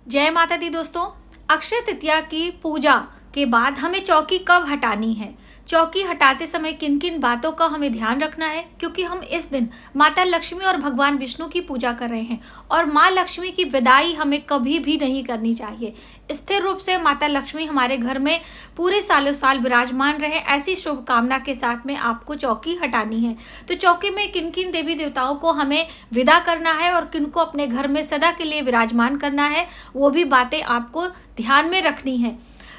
जय माता दी दोस्तों। अक्षय तृतीया की पूजा के बाद हमें चौकी कब हटानी है, चौकी हटाते समय किन किन बातों का हमें ध्यान रखना है, क्योंकि हम इस दिन माता लक्ष्मी और भगवान विष्णु की पूजा कर रहे हैं और माँ लक्ष्मी की विदाई हमें कभी भी नहीं करनी चाहिए। स्थिर रूप से माता लक्ष्मी हमारे घर में पूरे सालों साल विराजमान रहे, ऐसी शुभकामना के साथ में आपको चौकी हटानी है। तो चौकी में किन किन देवी देवताओं को हमें विदा करना है और किन को अपने घर में सदा के लिए विराजमान करना है, वो भी बातें आपको ध्यान में रखनी है।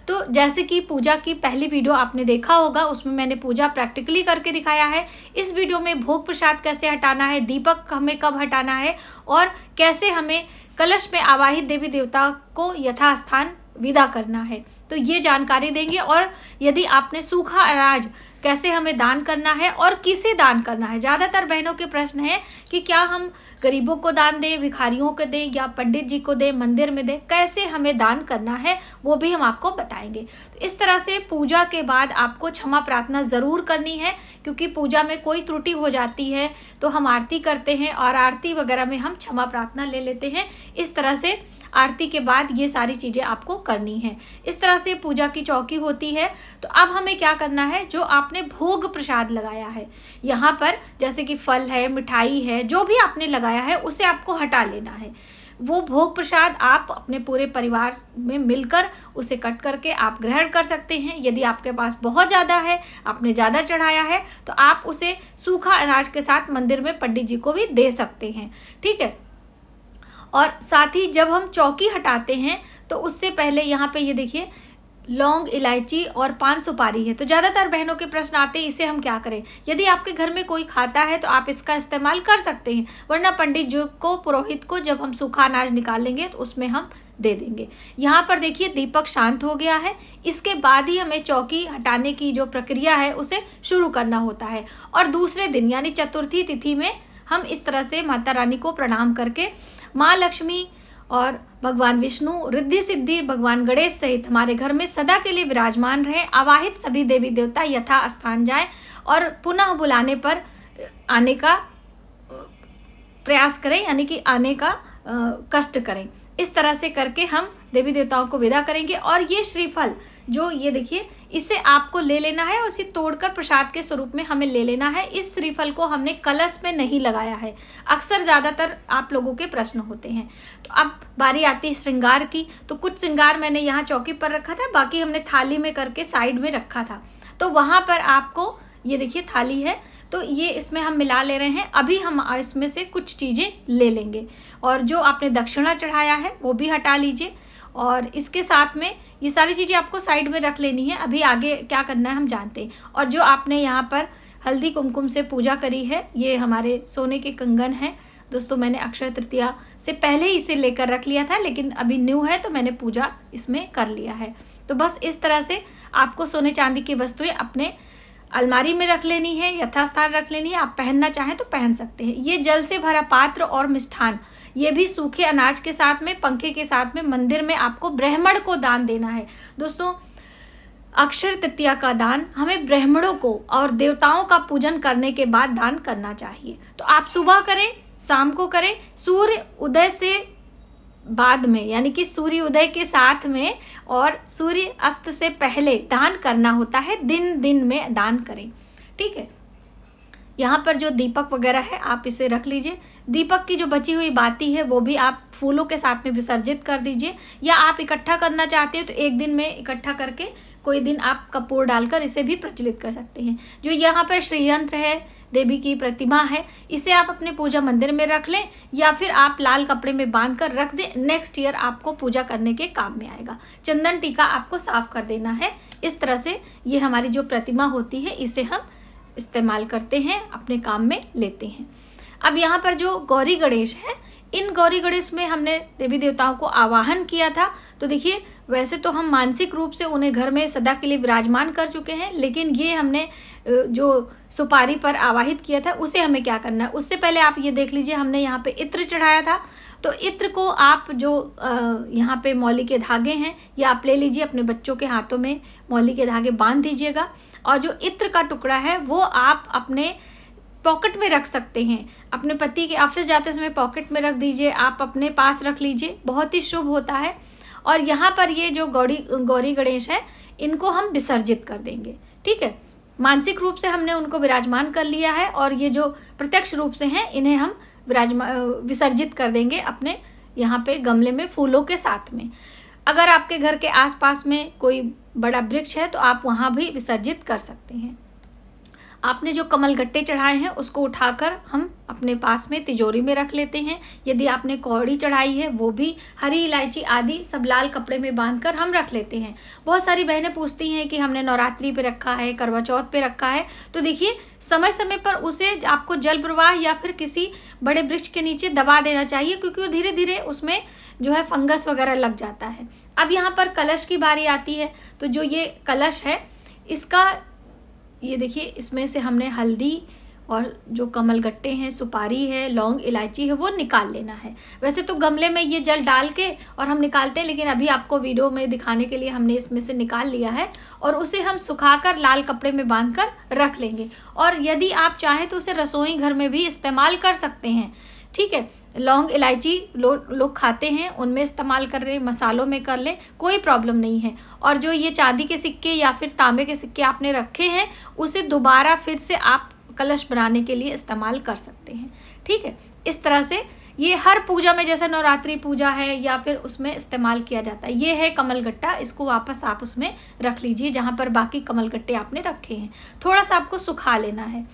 तो जैसे कि पूजा की पहली वीडियो आपने देखा होगा, उसमें मैंने पूजा प्रैक्टिकली करके दिखाया है। इस वीडियो में भोग प्रसाद कैसे हटाना है, दीपक हमें कब हटाना है और कैसे हमें कलश में आवाहित देवी देवता को यथास्थान विदा करना है, तो ये जानकारी देंगे। और यदि आपने सूखा अनाज कैसे हमें दान करना है और किसे दान करना है। ज़्यादातर बहनों के प्रश्न है कि क्या हम गरीबों को दान दें, भिखारियों को दें या पंडित जी को दें, मंदिर में दें, कैसे हमें दान करना है वो भी हम आपको बताएंगे। तो इस तरह से पूजा के बाद आपको क्षमा प्रार्थना ज़रूर करनी है, क्योंकि पूजा में कोई त्रुटि हो जाती है तो हम आरती करते हैं और आरती वगैरह में हम क्षमा प्रार्थना ले लेते हैं। इस तरह से आरती के बाद ये सारी चीज़ें आपको करनी है। इस तरह से पूजा की चौकी होती है। तो अब हमें क्या करना है, जो आपने भोग प्रसाद लगाया है यहाँ पर, जैसे कि फल है, मिठाई है, जो भी आपने लगाया है उसे आपको हटा लेना है। वो भोग प्रसाद आप अपने पूरे परिवार में मिलकर उसे कट करके आप ग्रहण कर सकते हैं। यदि आपके पास बहुत ज़्यादा है, आपने ज़्यादा चढ़ाया है, तो आप उसे सूखा अनाज के साथ मंदिर में पंडित जी को भी दे सकते हैं। ठीक है। और साथ ही जब हम चौकी हटाते हैं तो उससे पहले यहाँ पे ये देखिए लौंग, इलायची और पान सुपारी है। तो ज़्यादातर बहनों के प्रश्न आते हैं इसे हम क्या करें। यदि आपके घर में कोई खाता है तो आप इसका इस्तेमाल कर सकते हैं, वरना पंडित जी को, पुरोहित को जब हम सूखा अनाज निकाल लेंगे तो उसमें हम दे देंगे। यहाँ पर देखिए दीपक शांत हो गया है। इसके बाद ही हमें चौकी हटाने की जो प्रक्रिया है उसे शुरू करना होता है। और दूसरे दिन यानी चतुर्थी तिथि में हम इस तरह से माता रानी को प्रणाम करके माँ लक्ष्मी और भगवान विष्णु, रिद्धि सिद्धि भगवान गणेश सहित हमारे घर में सदा के लिए विराजमान रहे, आवाहित सभी देवी देवता यथा स्थान जाएं और पुनः बुलाने पर आने का प्रयास करें, यानी कि आने का कष्ट करें। इस तरह से करके हम देवी देवताओं को विदा करेंगे। और ये श्रीफल जो ये देखिए, इसे आपको ले लेना है और इसे तोड़कर प्रसाद के स्वरूप में हमें ले लेना है। इस श्रीफल को हमने कलश में नहीं लगाया है, अक्सर ज़्यादातर आप लोगों के प्रश्न होते हैं। तो अब बारी आती है श्रृंगार की। तो कुछ श्रृंगार मैंने यहाँ चौकी पर रखा था, बाकी हमने थाली में करके साइड में रखा था। तो वहाँ पर आपको ये देखिए थाली है, तो ये इसमें हम मिला ले रहे हैं। अभी हम इसमें से कुछ चीज़ें ले लेंगे और जो आपने दक्षिणा चढ़ाया है वो भी हटा लीजिए। और इसके साथ में ये सारी चीज़ें आपको साइड में रख लेनी है। अभी आगे क्या करना है हम जानते हैं। और जो आपने यहाँ पर हल्दी कुमकुम से पूजा करी है, ये हमारे सोने के कंगन हैं दोस्तों। मैंने अक्षय तृतीया से पहले ही इसे लेकर रख लिया था, लेकिन अभी न्यू है तो मैंने पूजा इसमें कर लिया है। तो बस इस तरह से आपको सोने चांदी की वस्तुएं अपने अलमारी में रख लेनी है, यथास्थान रख लेनी है। आप पहनना चाहें तो पहन सकते हैं। ये जल से भरा पात्र और मिष्ठान, ये भी सूखे अनाज के साथ में, पंखे के साथ में मंदिर में आपको ब्राह्मण को दान देना है। दोस्तों, अक्षय तृतीया का दान हमें ब्राह्मणों को और देवताओं का पूजन करने के बाद दान करना चाहिए। तो आप सुबह करें, शाम को करें, सूर्य उदय से बाद में, यानी कि सूर्य उदय के साथ में और सूर्य अस्त से पहले दान करना होता है। दिन दिन में दान करें। ठीक है। यहाँ पर जो दीपक वगैरह है आप इसे रख लीजिए। दीपक की जो बची हुई बाती है वो भी आप फूलों के साथ में विसर्जित कर दीजिए, या आप इकट्ठा करना चाहते हो तो एक दिन में इकट्ठा करके कोई दिन आप कपूर डालकर इसे भी प्रज्वलित कर सकते हैं। जो यहाँ पर श्रीयंत्र है, देवी की प्रतिमा है, इसे आप अपने पूजा मंदिर में रख लें या फिर आप लाल कपड़े में बांध कर रख दें। नेक्स्ट ईयर आपको पूजा करने के काम में आएगा। चंदन टीका आपको साफ कर देना है। इस तरह से ये हमारी जो प्रतिमा होती है इसे हम इस्तेमाल करते हैं, अपने काम में लेते हैं। अब यहाँ पर जो गौरी गणेश है, इन गौरी गणेश में हमने देवी देवताओं को आवाहन किया था। तो देखिए, वैसे तो हम मानसिक रूप से उन्हें घर में सदा के लिए विराजमान कर चुके हैं, लेकिन ये हमने जो सुपारी पर आवाहित किया था उसे हमें क्या करना है। उससे पहले आप ये देख लीजिए, हमने यहाँ पे इत्र चढ़ाया था। तो इत्र को आप जो यहाँ पे मौली के धागे हैं ये आप ले लीजिए, अपने बच्चों के हाथों में मौली के धागे बांध दीजिएगा। और जो इत्र का टुकड़ा है वो आप अपने पॉकेट में रख सकते हैं। अपने पति के ऑफिस जाते समय पॉकेट में रख दीजिए, आप अपने पास रख लीजिए, बहुत ही शुभ होता है। और यहाँ पर ये जो गौरी गणेश है इनको हम विसर्जित कर देंगे। ठीक है, मानसिक रूप से हमने उनको विराजमान कर लिया है और ये जो प्रत्यक्ष रूप से हैं इन्हें हम विसर्जित कर देंगे अपने यहाँ पे गमले में फूलों के साथ में। अगर आपके घर के आसपास में कोई बड़ा वृक्ष है तो आप वहाँ भी विसर्जित कर सकते हैं। आपने जो कमल गट्टे चढ़ाए हैं उसको उठाकर हम अपने पास में तिजोरी में रख लेते हैं। यदि आपने कौड़ी चढ़ाई है वो भी हरी इलायची आदि सब लाल कपड़े में बांधकर हम रख लेते हैं। बहुत सारी बहनें पूछती हैं कि हमने नवरात्रि पे रखा है, करवा चौथ पे रखा है, तो देखिए समय समय पर उसे आपको जल प्रवाह या फिर किसी बड़े वृक्ष के नीचे दबा देना चाहिए, क्योंकि वो धीरे धीरे उसमें जो है फंगस वगैरह लग जाता है। अब यहाँ पर कलश की बारी आती है, तो जो ये कलश है इसका ये देखिए, इसमें से हमने हल्दी और जो कमल गट्टे हैं, सुपारी है, लौंग इलायची है, वो निकाल लेना है। वैसे तो गमले में ये जल डाल के और हम निकालते हैं, लेकिन अभी आपको वीडियो में दिखाने के लिए हमने इसमें से निकाल लिया है और उसे हम सुखाकर लाल कपड़े में बांधकर रख लेंगे। और यदि आप चाहें तो उसे रसोई घर में भी इस्तेमाल कर सकते हैं। ठीक है, लौंग इलायची लोग खाते हैं, उनमें इस्तेमाल कर रहे, मसालों में कर लें, कोई प्रॉब्लम नहीं है। और जो ये चांदी के सिक्के या फिर तांबे के सिक्के आपने रखे हैं उसे दोबारा फिर से आप कलश बनाने के लिए इस्तेमाल कर सकते हैं। ठीक है, इस तरह से ये हर पूजा में, जैसे नवरात्रि पूजा है या फिर उसमें इस्तेमाल किया जाता है। ये है कमल गट्टा, इसको वापस आप उसमें रख लीजिए जहाँ पर बाकी कमल गट्टे आपने रखे हैं। थोड़ा सा आपको सुखा लेना है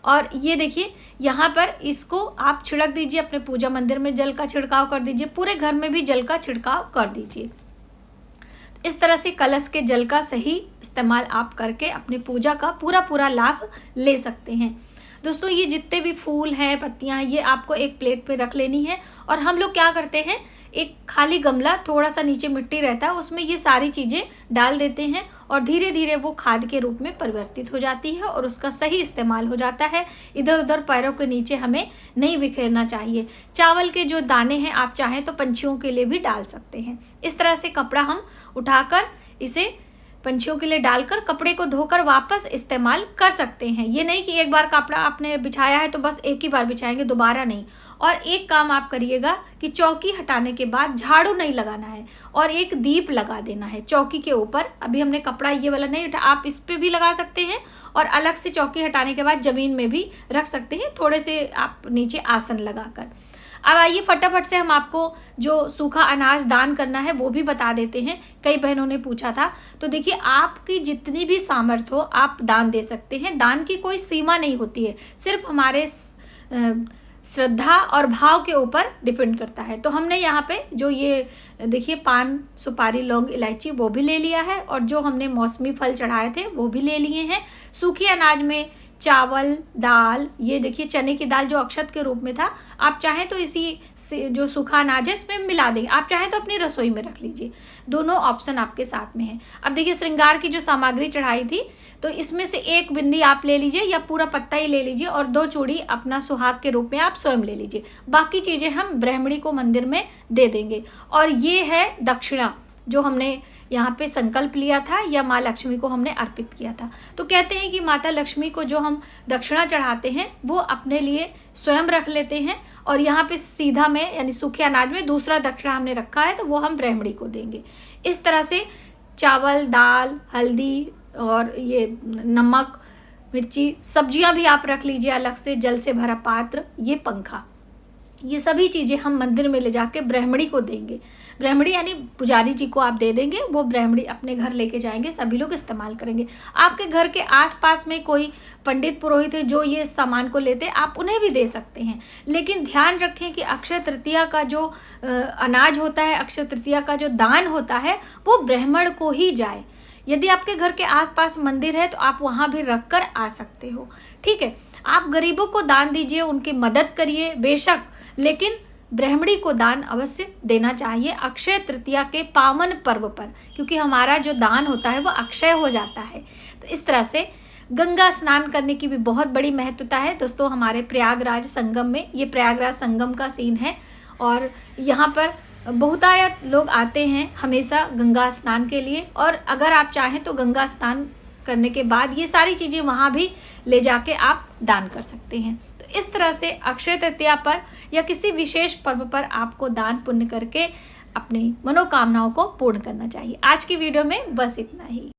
और ये देखिए यहाँ पर इसको आप छिड़क दीजिए, अपने पूजा मंदिर में जल का छिड़काव कर दीजिए, पूरे घर में भी जल का छिड़काव कर दीजिए। इस तरह से कलश के जल का सही इस्तेमाल आप करके अपनी पूजा का पूरा लाभ ले सकते हैं। दोस्तों, ये जितने भी फूल हैं, पत्तियां हैं, ये आपको एक प्लेट पे रख लेनी है। और हम लोग क्या करते हैं, एक खाली गमला, थोड़ा सा नीचे मिट्टी रहता है, उसमें ये सारी चीज़ें डाल देते हैं और धीरे धीरे वो खाद के रूप में परिवर्तित हो जाती है और उसका सही इस्तेमाल हो जाता है। इधर उधर पैरों के नीचे हमें नहीं बिखेरना चाहिए। चावल के जो दाने हैं आप चाहें तो पंछियों के लिए भी डाल सकते हैं। इस तरह से कपड़ा हम उठाकर इसे पंछियों के लिए डालकर कपड़े को धोकर वापस इस्तेमाल कर सकते हैं। ये नहीं कि एक बार कपड़ा आपने बिछाया है तो बस एक ही बार बिछाएंगे, दोबारा नहीं। और एक काम आप करिएगा कि चौकी हटाने के बाद झाड़ू नहीं लगाना है और एक दीप लगा देना है चौकी के ऊपर। अभी हमने कपड़ा ये वाला नहीं उठा, आप इस पे भी लगा सकते हैं और अलग से चौकी हटाने के बाद जमीन में भी रख सकते हैं, थोड़े से आप नीचे आसन लगाकर। अब आइए फटाफट से हम आपको जो सूखा अनाज दान करना है वो भी बता देते हैं। कई बहनों ने पूछा था, तो देखिए आपकी जितनी भी सामर्थ्य हो आप दान दे सकते हैं। दान की कोई सीमा नहीं होती है, सिर्फ हमारे श्रद्धा और भाव के ऊपर डिपेंड करता है। तो हमने यहाँ पे जो ये देखिए पान, सुपारी, लौंग, इलायची वो भी ले लिया है और जो हमने मौसमी फल चढ़ाए थे वो भी ले लिए हैं। सूखे अनाज में चावल, दाल, ये देखिए चने की दाल जो अक्षत के रूप में था, आप चाहें तो इसी से जो सूखा अनाज है इसमें मिला देंगे, आप चाहें तो अपनी रसोई में रख लीजिए। दोनों ऑप्शन आपके साथ में है। अब देखिए श्रृंगार की जो सामग्री चढ़ाई थी, तो इसमें से एक बिंदी आप ले लीजिए या पूरा पत्ता ही ले लीजिए और 2 चूड़ी अपना सुहाग के रूप में आप स्वयं ले लीजिए। बाकी चीज़ें हम ब्राह्मणी को मंदिर में दे देंगे। और ये है दक्षिणा जो हमने यहाँ पे संकल्प लिया था या माँ लक्ष्मी को हमने अर्पित किया था। तो कहते हैं कि माता लक्ष्मी को जो हम दक्षिणा चढ़ाते हैं वो अपने लिए स्वयं रख लेते हैं और यहाँ पे सीधा में यानी सूखे अनाज में दूसरा दक्षिणा हमने रखा है तो वो हम ब्राह्मणी को देंगे। इस तरह से चावल, दाल, हल्दी और ये नमक, मिर्ची, सब्जियां भी आप रख लीजिए अलग से, जल से भरा पात्र, ये पंखा, ये सभी चीज़ें हम मंदिर में ले जाके ब्राह्मणी को देंगे। ब्राह्मणी यानी पुजारी जी को आप दे देंगे, वो ब्राह्मणी अपने घर लेके जाएंगे, सभी लोग इस्तेमाल करेंगे। आपके घर के आसपास में कोई पंडित पुरोहित है जो ये सामान को लेते हैं, आप उन्हें भी दे सकते हैं। लेकिन ध्यान रखें कि अक्षय तृतीया का जो अनाज होता है, अक्षय तृतीया का जो दान होता है वो ब्राह्मण को ही जाए। यदि आपके घर के आसपास मंदिर है तो आप वहाँ भी रख कर आ सकते हो। ठीक है, आप गरीबों को दान दीजिए, उनकी मदद करिए बेशक, लेकिन ब्राह्मणी को दान अवश्य देना चाहिए अक्षय तृतीया के पावन पर्व पर, क्योंकि हमारा जो दान होता है वो अक्षय हो जाता है। तो इस तरह से गंगा स्नान करने की भी बहुत बड़ी महत्वता है। दोस्तों, हमारे प्रयागराज संगम में, ये प्रयागराज संगम का सीन है और यहाँ पर बहुतायत लोग आते हैं हमेशा गंगा स्नान के लिए। और अगर आप चाहें तो गंगा स्नान करने के बाद ये सारी चीज़ें वहाँ भी ले जाके आप दान कर सकते हैं। तो इस तरह से अक्षय तृतीया पर या किसी विशेष पर्व पर आपको दान पुण्य करके अपनी मनोकामनाओं को पूर्ण करना चाहिए। आज की वीडियो में बस इतना ही।